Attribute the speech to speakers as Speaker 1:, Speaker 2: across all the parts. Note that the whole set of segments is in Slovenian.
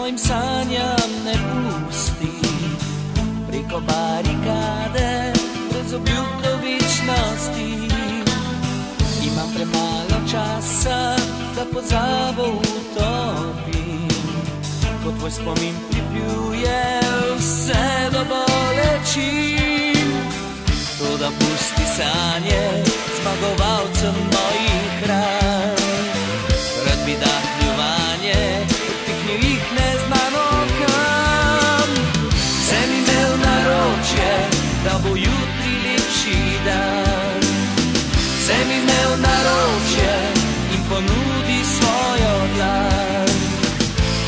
Speaker 1: mojim sanjam ne pusti. Preko barikade, brez obljub do večnosti. Imam premalo časa, da pozabo utopim. Ko tvoj spomin pripljuje vse do bolečin. Toda pusti sanje zmagovalcem mojih ran. Rad bi dahnil vanje, odpihnil jih neznano kam. Sem imel naročje, da bo jutri lepši dan. Sem imel naročje in ponudi svojo dlan.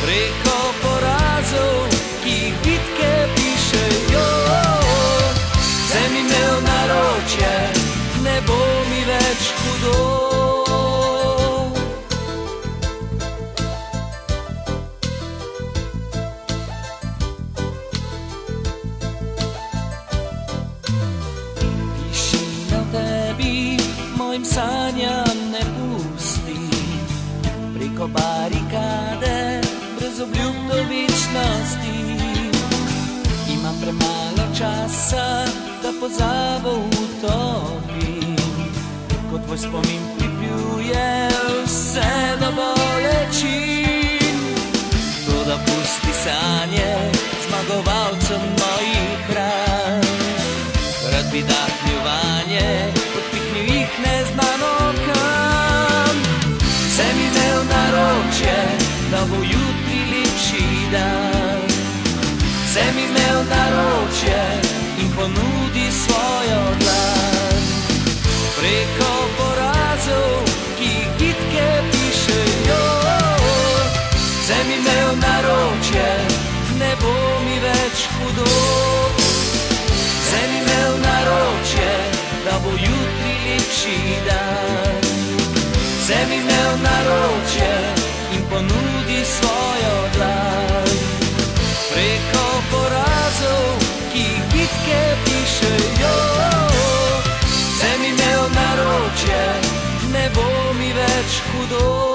Speaker 1: Preko porazov, ki jih bitke pišejo. Sem imel naročje, ne bo mi več hudo. Tišina v tebi mojim sanjam ne pusti. Preko barikade, brez obljub do večnosti. Imam premalo časa, da pozabo utopim. Ko tvoj spomin pripljuje vse do bolečin. Toda pusti sanje zmagovalcem mojih ran. Rad bi dahnil vanje, odpihnil jih neznano kam. Sem imel naročje, da bo jutri lepši dan. Sem imel naročje in ponudi svojo dlan. Preko porazov, ki jih bitke pišejo. Sem imel naročje, ne bo mi več hudo. Sem imel naročje, da bo jutri lepši dan. Sem imel naročje in ponudi svojo dlan. Preko porazov, ki jih bitke pišejo. Sem imel naročje, ne bo mi več hudo.